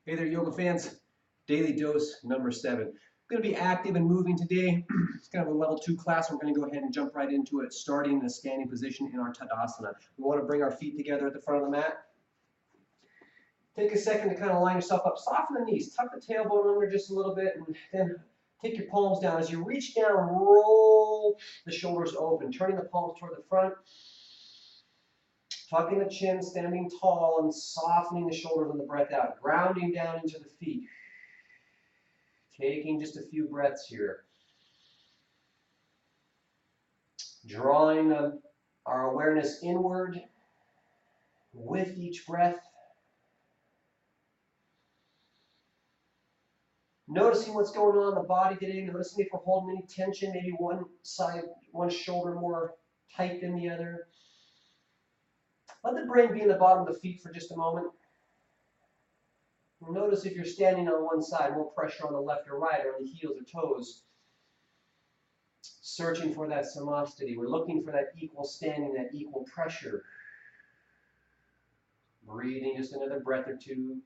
Hey there, yoga fans. Daily dose number 7. I'm going to be active and moving today. It's kind of a level 2 class. We're going to go ahead and jump right into it, starting in a standing position in our Tadasana. We want to bring our feet together at the front of the mat. Take a second to kind of line yourself up. Soften the knees. Tuck the tailbone under just a little bit, and then take your palms down. As you reach down, roll the shoulders open, turning the palms toward the front. Tucking the chin, standing tall, and softening the shoulders on the breath out. Grounding down into the feet. Taking just a few breaths here. Drawing our awareness inward with each breath. Noticing what's going on in the body today. Noticing if we're holding any tension, maybe one side, one shoulder more tight than the other. Let the brain be in the bottom of the feet for just a moment. Notice if you're standing on one side, more pressure on the left or right, or on the heels or toes. Searching for that samastiti. We're looking for that equal standing, that equal pressure. Breathing just another breath or two.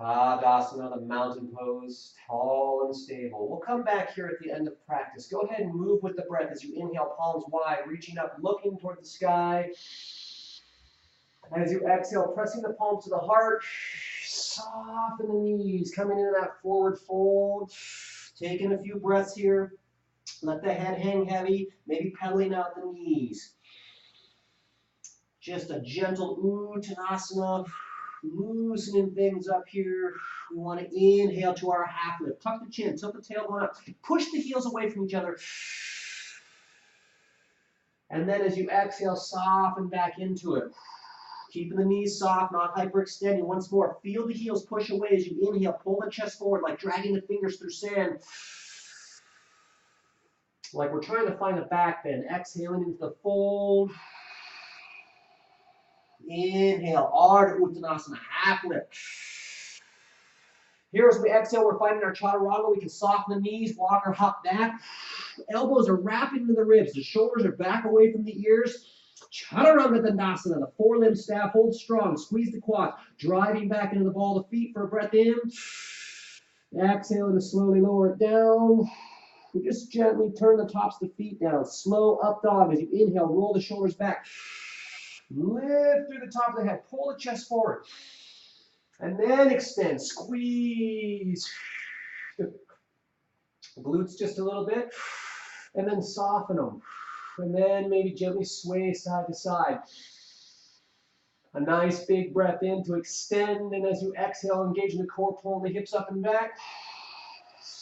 Tadasana, the mountain pose, tall and stable. We'll come back here at the end of practice. Go ahead and move with the breath as you inhale, palms wide, reaching up, looking toward the sky. As you exhale, pressing the palms to the heart, soften the knees, coming into that forward fold. Taking a few breaths here. Let the head hang heavy, maybe pedaling out the knees. Just a gentle Uttanasana. Loosening things up here. We want to inhale to our half lift. Tuck the chin, tilt the tailbone up. Push the heels away from each other. And then as you exhale, soften back into it. Keeping the knees soft, not hyperextending. Once more, feel the heels push away as you inhale. Pull the chest forward like dragging the fingers through sand. Like we're trying to find a back bend. Exhaling into the fold. Inhale, Ardha Uttanasana, half lift. Here as we exhale, we're finding our chaturanga. We can soften the knees, walk or hop back. Elbows are wrapping into the ribs. The shoulders are back away from the ears. Chaturanga Dandasana, the forelimb staff, hold strong. Squeeze the quads, driving back into the ball of the feet for a breath in. Exhaling to slowly lower it down. We just gently turn the tops of the feet down. Slow up dog as you inhale, roll the shoulders back. Lift through the top of the head. Pull the chest forward. And then extend. Squeeze. Glutes just a little bit. And then soften them. And then maybe gently sway side to side. A nice big breath in to extend. And as you exhale, engage in the core, pulling the hips up and back.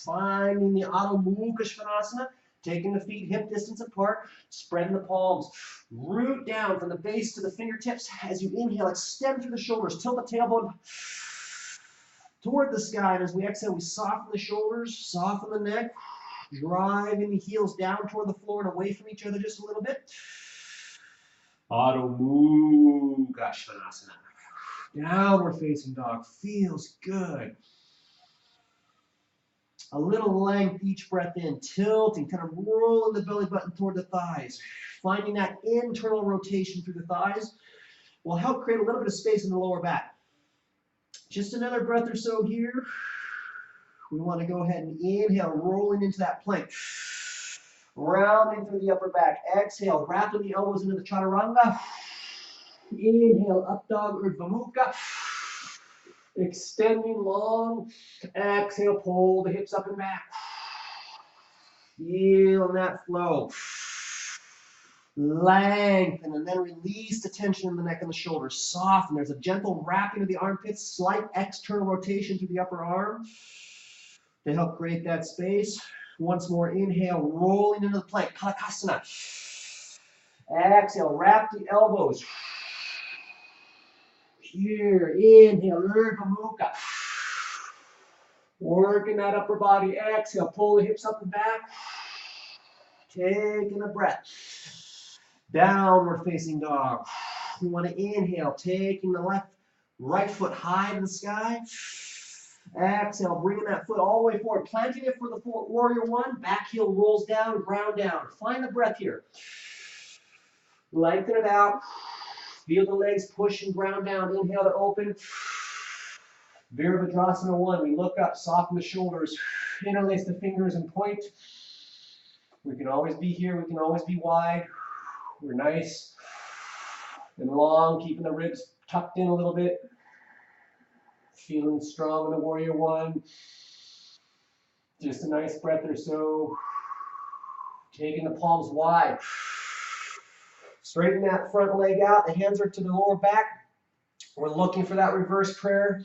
Finding the Adho Mukha Svanasana. Taking the feet hip distance apart, spreading the palms. Root down from the base to the fingertips. As you inhale, extend through the shoulders. Tilt the tailbone toward the sky. And as we exhale, we soften the shoulders, soften the neck. Driving the heels down toward the floor and away from each other just a little bit. Adho Mukha Svanasana. Downward facing dog. Feels good. A little length each breath in, tilting, kind of rolling the belly button toward the thighs. Finding that internal rotation through the thighs will help create a little bit of space in the lower back. Just another breath or so here. We want to go ahead and inhale, rolling into that plank. Rounding through the upper back. Exhale, wrapping the elbows into the chaturanga. Inhale, up dog, Urdhva Mukha. Extending long. Exhale, pull the hips up and back. Feel that flow. Lengthen and then release the tension in the neck and the shoulders. Soften. There's a gentle wrapping of the armpits, slight external rotation through the upper arm to help create that space. Once more, inhale, rolling into the plank, Palakasana. Exhale, wrap the elbows. Here, inhale, Urdhva Mukha. Working that upper body. Exhale, pull the hips up and back. Taking a breath. Downward facing dog. We want to inhale, taking the right foot high to the sky. Exhale, bringing that foot all the way forward. Planting it for the warrior one. Back heel rolls down, ground down. Find the breath here. Lengthen it out. Feel the legs push and ground down. Inhale to open. Virabhadrasana 1, we look up, soften the shoulders, interlace the fingers and point. We can always be here, we can always be wide. We're nice and long, keeping the ribs tucked in a little bit. Feeling strong in the warrior 1. Just a nice breath or so. Taking the palms wide. Straighten that front leg out. The hands are to the lower back. We're looking for that reverse prayer.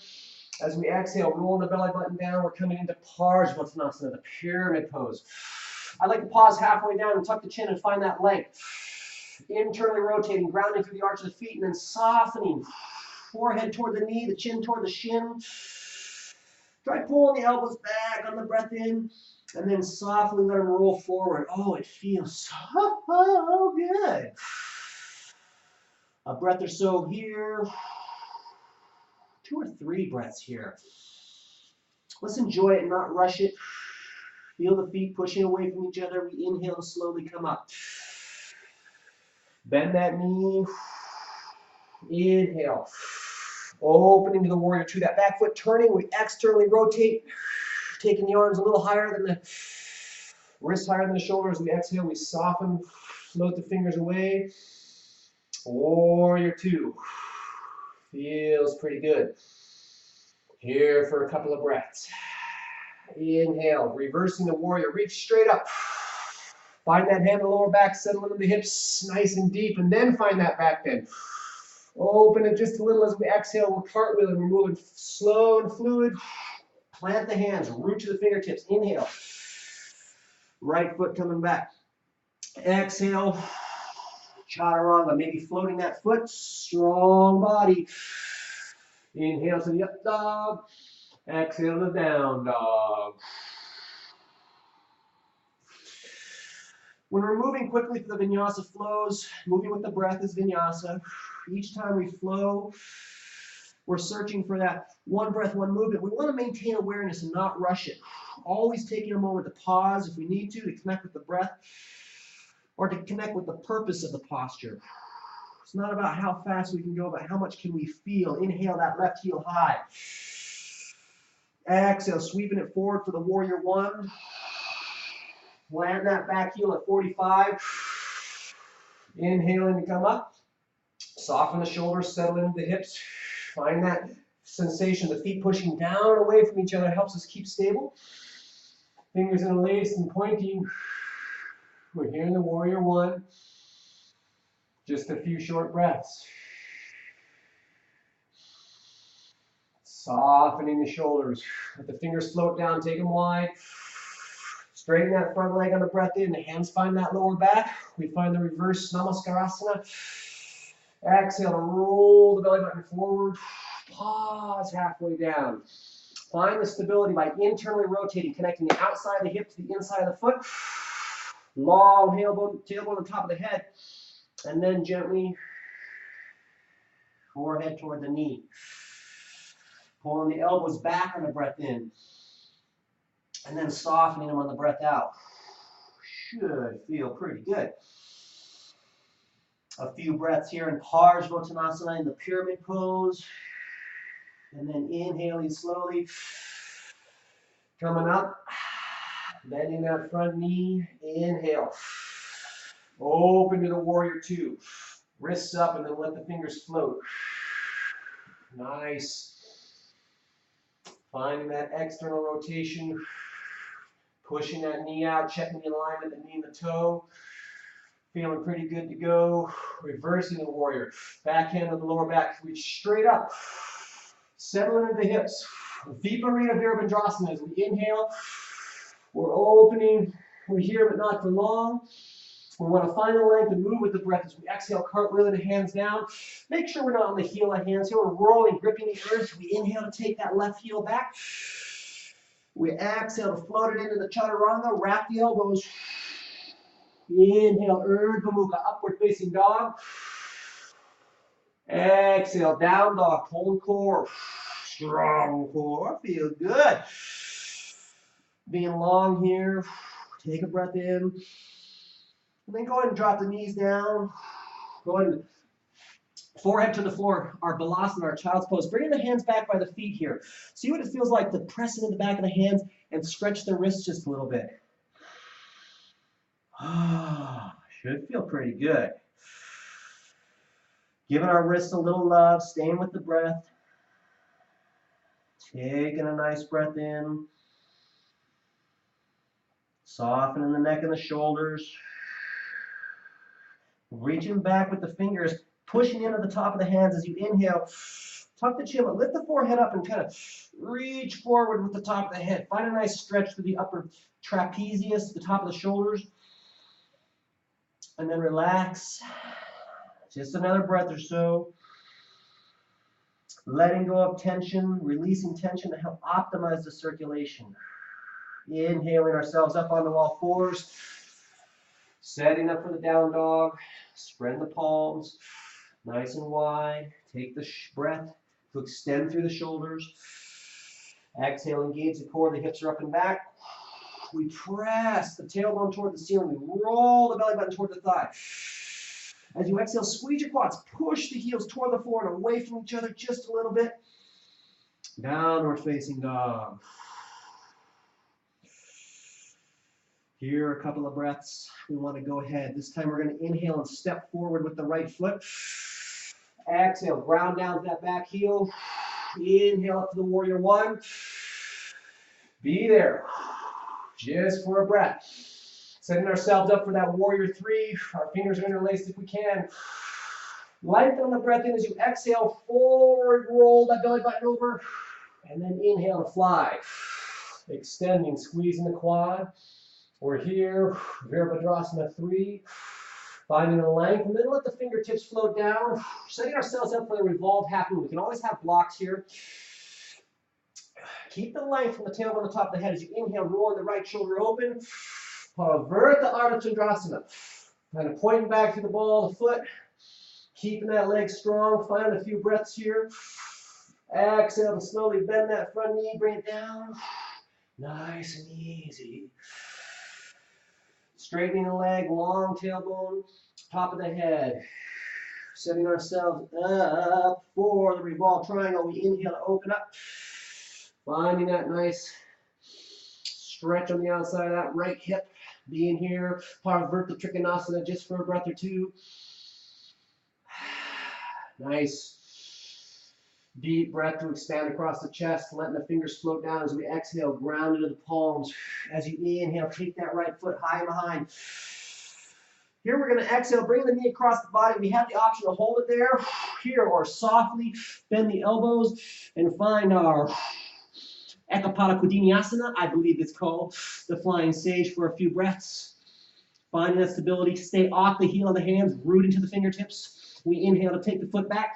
As we exhale, roll the belly button down. We're coming into Parsvanasana, the pyramid pose. I like to pause halfway down and tuck the chin and find that length. Internally rotating, grounding through the arch of the feet, and then softening. Forehead toward the knee, the chin toward the shin. Try pulling the elbows back on the breath in, and then softly let them roll forward. Oh, it feels so good. A breath or so here. 2 or 3 breaths here. Let's enjoy it and not rush it. Feel the feet pushing away from each other. We inhale and slowly come up. Bend that knee. Inhale. Opening to the warrior 2. That back foot turning. We externally rotate. Taking the arms a little higher than the wrists, higher than the shoulders. We exhale. We soften. Float the fingers away. Warrior 2. Feels pretty good. Here for a couple of breaths. Inhale, reversing the warrior. Reach straight up. Find that hand in the lower back, settle into the hips nice and deep, and then find that back bend. Open it just a little as we exhale. We're cartwheeling. We're moving slow and fluid. Plant the hands, root to the fingertips. Inhale. Right foot coming back. Exhale. Chaturanga, maybe floating that foot. Strong body. Inhale to the up dog. Exhale to down dog. When we're moving quickly through the vinyasa flows, moving with the breath is vinyasa. Each time we flow, we're searching for that one breath, one movement. We want to maintain awareness and not rush it. Always taking a moment to pause if we need to connect with the breath or to connect with the purpose of the posture. It's not about how fast we can go, but how much can we feel. Inhale that left heel high. Exhale, sweeping it forward for the warrior 1. Land that back heel at 45. Inhaling to come up. Soften the shoulders, settle into the hips. Find that sensation, the feet pushing down away from each other helps us keep stable. Fingers interlaced and pointing. We're here in the warrior 1. Just a few short breaths. Softening the shoulders. Let the fingers float down, take them wide. Straighten that front leg on the breath in. The hands find that lower back. We find the reverse Namaskarasana. Exhale to roll the belly button forward. Pause halfway down. Find the stability by internally rotating, connecting the outside of the hip to the inside of the foot. Long tailbone on top of the head. And then gently forehead toward the knee. Pulling the elbows back on the breath in. And then softening them on the breath out. Should feel pretty good. A few breaths here in Parsvanasana in the pyramid pose. And then inhaling slowly. Coming up. Bending that front knee. Inhale. Open to the warrior 2. Wrists up and then let the fingers float. Nice. Finding that external rotation. Pushing that knee out, checking the alignment, the knee and the toe. Feeling pretty good to go. Reversing the warrior. Backhand on the lower back. Reach straight up. Settle into the hips. Viparita Virabhadrasana as we inhale. We're opening. We're here but not for long. We want to find the length and move with the breath as we exhale, cartwheeling the hands down. Make sure we're not on the heel of hands here. We're rolling, gripping the earth. We inhale to take that left heel back. We exhale to float it into the chaturanga. Wrap the elbows. Inhale, Urdhva Mukha, upward facing dog. Exhale, down dog, cold core. Strong core, feel good. Being long here. Take a breath in. And then go ahead and drop the knees down. Go ahead and Forehead to the floor, our balasana, our child's pose. Bringing the hands back by the feet here. See what it feels like to press into the back of the hands and stretch the wrists just a little bit. Should feel pretty good. Giving our wrists a little love, staying with the breath. Taking a nice breath in. Softening the neck and the shoulders. Reaching back with the fingers, pushing into the top of the hands as you inhale. Tuck the chin, but lift the forehead up and kind of reach forward with the top of the head. Find a nice stretch through the upper trapezius, the top of the shoulders. And then relax. Just another breath or so. Letting go of tension, releasing tension to help optimize the circulation. Inhaling ourselves up onto all fours. Setting up for the down dog. Spread the palms nice and wide. Take the breath to extend through the shoulders. Exhale, engage the core. The hips are up and back. We press the tailbone toward the ceiling. We roll the belly button toward the thigh. As you exhale, squeeze your quads. Push the heels toward the floor and away from each other just a little bit. Downward facing dog. Here, a couple of breaths. We want to go ahead. This time we're going to inhale and step forward with the right foot. Exhale, ground down to that back heel. Inhale up to the warrior one. Be there. Just for a breath. Setting ourselves up for that warrior three. Our fingers are interlaced if we can. Lengthen the breath in as you exhale. Forward roll that belly button over. And then inhale to fly. Extending, squeezing the quad. We're here, Virabhadrasana 3, finding the length, and then let the fingertips float down, setting ourselves up for the revolved half moon. We can always have blocks here. Keep the length from the tailbone to the top of the head as you inhale, rolling the right shoulder open. Pavarta Ardha Chandrasana. Kind of pointing back to the ball of the foot, keeping that leg strong, finding a few breaths here. Exhale to slowly bend that front knee, bring it down. Nice and easy. Straightening the leg, long tailbone, top of the head. Setting ourselves up for the revolved triangle. We inhale to open up. Finding that nice stretch on the outside of that right hip. Being here, Pavarta Trikonasana just for a breath or two. Nice deep breath to expand across the chest, letting the fingers float down as we exhale, ground into the palms. As you inhale, take that right foot high and behind. Here we're going to exhale, bring the knee across the body. We have the option to hold it there, here, or softly bend the elbows and find our Ekapada Kudiniyasana, I believe it's called, the flying sage for a few breaths. Finding that stability, stay off the heel of the hands, root into the fingertips. We inhale to take the foot back.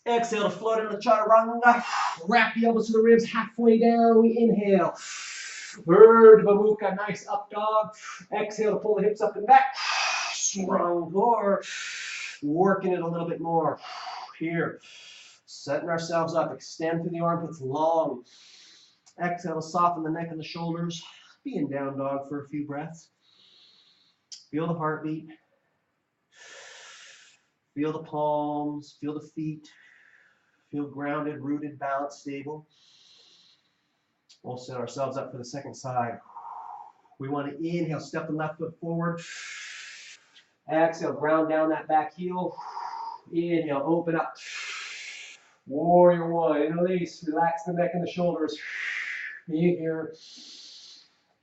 Exhale to float into the chaturanga. Wrap the elbows to the ribs halfway down. We inhale. Urdhva Mukha, nice up dog. Exhale to pull the hips up and back. Strong core. Working it a little bit more. Here. Setting ourselves up. Extend through the armpits long. Exhale to soften the neck and the shoulders. Be in down dog for a few breaths. Feel the heartbeat. Feel the palms. Feel the feet. Feel grounded, rooted, balanced, stable. We'll set ourselves up for the second side. We want to inhale, step the left foot forward. Exhale, ground down that back heel. Inhale, open up. Warrior one, interlace, relax the neck and the shoulders. Be here.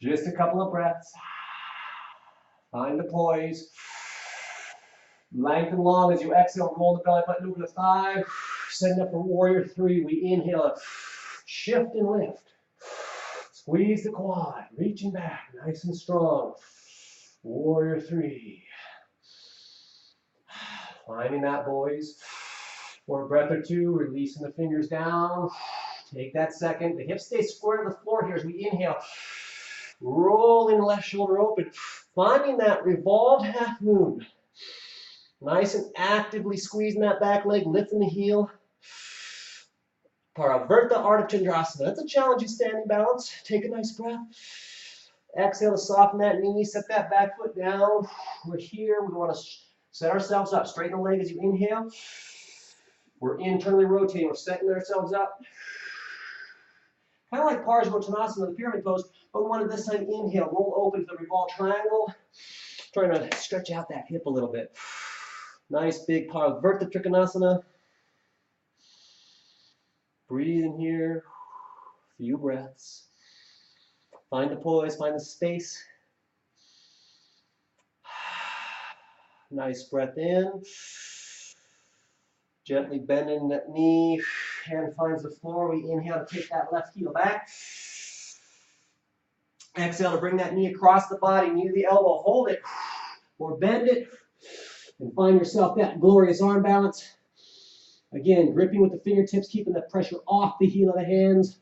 Just a couple of breaths. Find the poise. Lengthen long as you exhale, roll the belly button over the thigh. Setting up for warrior three. We inhale, shift and lift. Squeeze the quad, reaching back, nice and strong. Warrior three. Finding that, boys. For a breath or two, releasing the fingers down. Take that second. The hips stay square to the floor here as we inhale. Rolling the left shoulder open. Finding that revolved half moon. Nice and actively squeezing that back leg, lifting the heel. Pavarta Ardha Chandrasana. That's a challenging standing balance. Take a nice breath. Exhale to soften that knee, set that back foot down. We're here. We want to Set ourselves up. Straighten the leg as you inhale. We're internally rotating. We're setting ourselves up. Kind of like Parsvottanasana, the pyramid pose, but we want to this time inhale, roll open to the revolved triangle. Trying to stretch out that hip a little bit. Nice big Parsvarta Trikonasana. Breathe in here. A few breaths. Find the poise, find the space. Nice breath in. Gently bending that knee. Hand finds the floor. We inhale to take that left heel back. Exhale to bring that knee across the body. Knee to the elbow. Hold it. Or bend it. And find yourself that glorious arm balance. Again, gripping with the fingertips, keeping the pressure off the heel of the hands.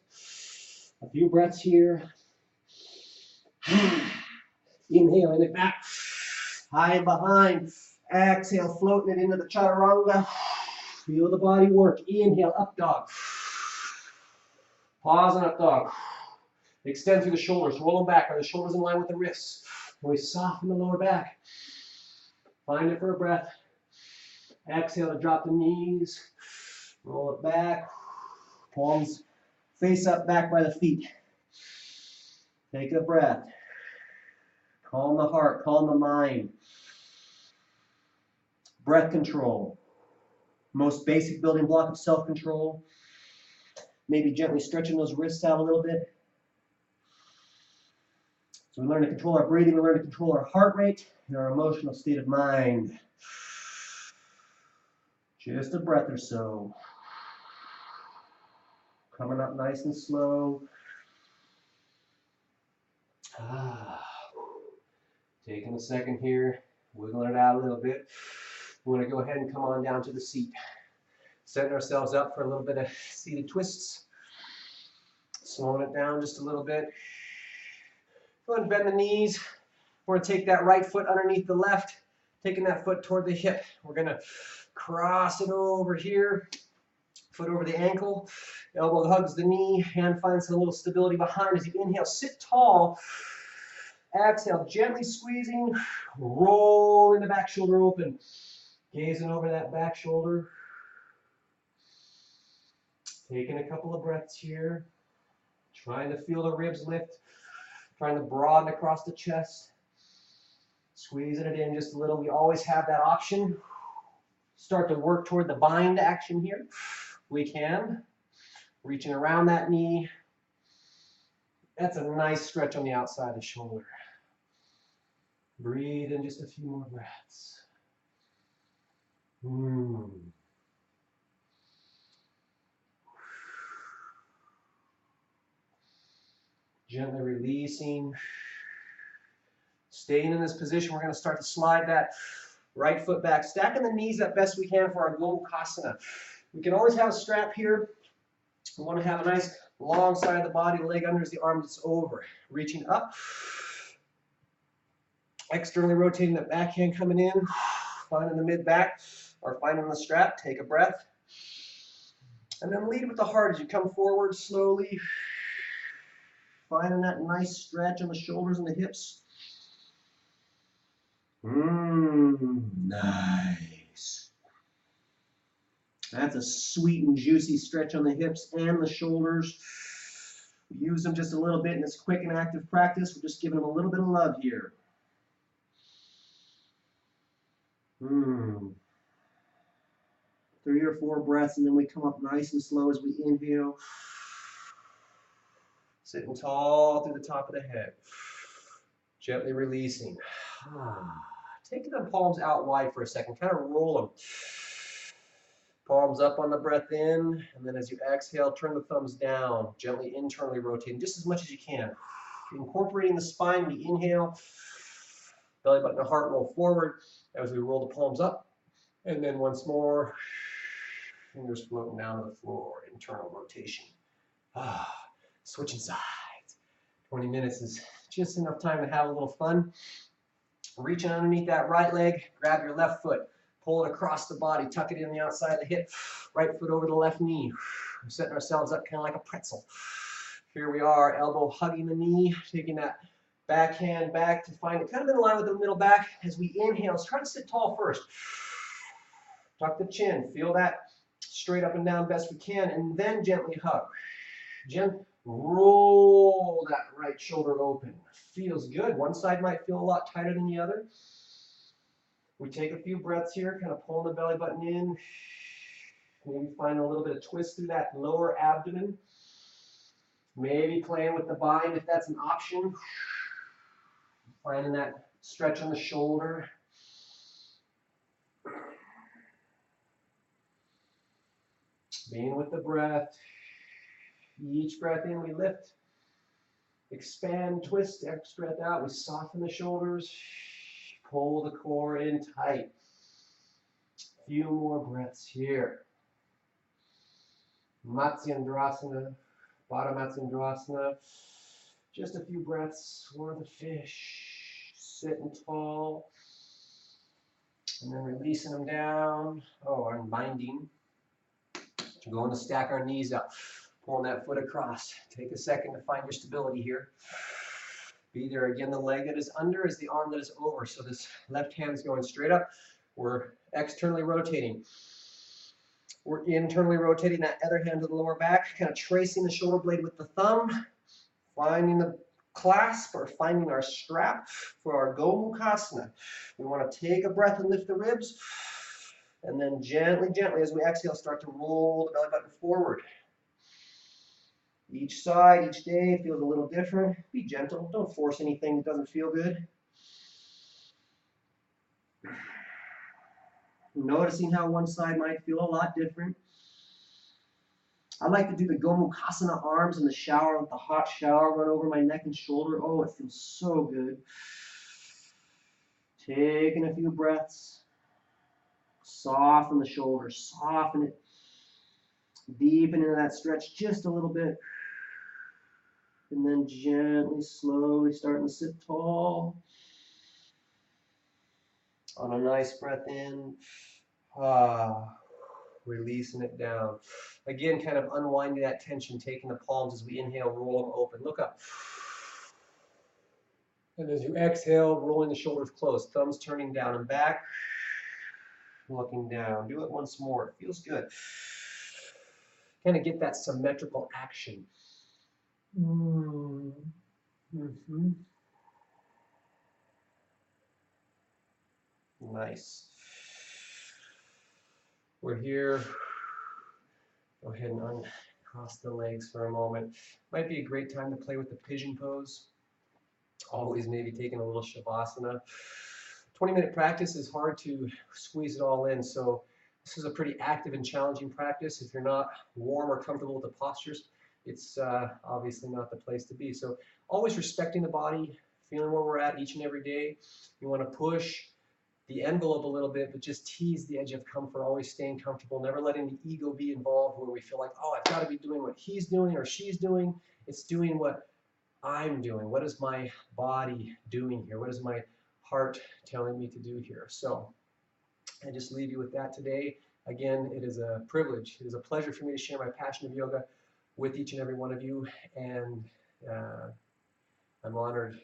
A few breaths here. Inhaling it back. High and behind. Exhale, floating it into the chaturanga. Feel the body work. Inhale, up dog. Pause and up dog. Extend through the shoulders. Roll them back. Are the shoulders in line with the wrists? And we soften the lower back. Find it for a breath. Exhale to drop the knees. Roll it back. Palms face up, back by the feet. Take a breath. Calm the heart. Calm the mind. Breath control. Most basic building block of self-control. Maybe gently stretching those wrists out a little bit. So we learn to control our breathing, we learn to control our heart rate and our emotional state of mind. Just a breath or so. Coming up nice and slow. Taking a second here, wiggling it out a little bit. We want to go ahead and come on down to the seat. Setting ourselves up for a little bit of seated twists. Slowing it down just a little bit. Go ahead and bend the knees. We're going to take that right foot underneath the left, taking that foot toward the hip. We're going to cross it over here, foot over the ankle, elbow hugs the knee, hand finds a little stability behind as you inhale. Sit tall. Exhale, gently squeezing, rolling the back shoulder open. Gazing over that back shoulder. Taking a couple of breaths here. Trying to feel the ribs lift. Trying to broaden across the chest. Squeezing it in just a little. We always have that option. Start to work toward the bind action here. We can. Reaching around that knee. That's a nice stretch on the outside of the shoulder. Breathe in just a few more breaths. Gently releasing. Staying in this position, we're going to start to slide that right foot back. Stacking the knees up best we can for our Gomukhasana. We can always have a strap here. We want to have a nice long side of the body, leg under as the arm gets over. Reaching up. Externally rotating that backhand coming in. Finding the mid-back or finding the strap. Take a breath. And then lead with the heart as you come forward slowly. Finding that nice stretch on the shoulders and the hips. Nice. That's a sweet and juicy stretch on the hips and the shoulders. We use them just a little bit in this quick and active practice. We're just giving them a little bit of love here. 3 or 4 breaths, and then we come up nice and slow as we inhale. Sitting tall through the top of the head. Gently releasing. Taking the palms out wide for a second. Kind of roll them. Palms up on the breath in, and then as you exhale, turn the thumbs down. Gently internally rotating just as much as you can. Incorporating the spine, we inhale. Belly button and heart roll forward as we roll the palms up. And then once more, fingers floating down to the floor. Internal rotation. Switching sides. 20 minutes is just enough time to have a little fun. Reaching underneath that right leg, grab your left foot, pull it across the body, tuck it in the outside of the hip, right foot over the left knee. We're setting ourselves up kind of like a pretzel. Here we are, elbow hugging the knee, taking that Back hand back to find it kind of in line with the middle back. As we inhale, let's try to sit tall first. Tuck the chin, feel that straight up and down best we can, and then gently hug. Roll that right shoulder open. Feels good. One side might feel a lot tighter than the other. We take a few breaths here, kind of pulling the belly button in. Maybe find a little bit of twist through that lower abdomen. Maybe playing with the bind if that's an option. Finding that stretch on the shoulder. Being with the breath. Each breath in, we lift, expand, twist. Next breath out, we soften the shoulders, pull the core in tight. A few more breaths here. Matsyendrasana, Baddha Matsyendrasana. Just a few breaths for the fish. Sitting tall. And then releasing them down. Oh, unbinding. Going to stack our knees up. Pulling that foot across. Take a second to find your stability here. Be there again. The leg that is under is the arm that is over. So this left hand is going straight up. We're externally rotating. We're internally rotating that other hand to the lower back, kind of tracing the shoulder blade with the thumb, finding the clasp or finding our strap for our Gomukhasana. We want to take a breath and lift the ribs, and then gently, gently, as we exhale, start to roll the belly button forward. Each side, each day feels a little different. Be gentle. Don't force anything that doesn't feel good. Noticing how one side might feel a lot different. I like to do the Gomukhasana arms in the shower, with the hot shower run over my neck and shoulder. Oh, it feels so good. Taking a few breaths. Soften the shoulders, soften it. Deepen into that stretch just a little bit. And then gently, slowly starting to sit tall. On a nice breath in. Releasing it down. Again, kind of unwinding that tension, taking the palms as we inhale, roll them open. Look up. And as you exhale, rolling the shoulders close, thumbs turning down and back. Looking down. Do it once more. It feels good. Kind of get that symmetrical action. Nice. We're here. Go ahead and uncross the legs for a moment. Might be a great time to play with the pigeon pose. Always maybe taking a little shavasana. 20-minute practice is hard to squeeze it all in, so this is a pretty active and challenging practice. If you're not warm or comfortable with the postures, it's obviously not the place to be. So always respecting the body, feeling where we're at each and every day. You want to push the envelope a little bit, but just tease the edge of comfort, always staying comfortable, never letting the ego be involved where we feel like, oh, I've got to be doing what he's doing or she's doing. It's doing what I'm doing. What is my body doing here? What is my heart telling me to do here? So I just leave you with that today. Again, it is a privilege. It is a pleasure for me to share my passion of yoga with each and every one of you, and I'm honored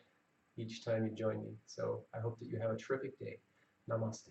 each time you join me. So I hope that you have a terrific day. Namaste.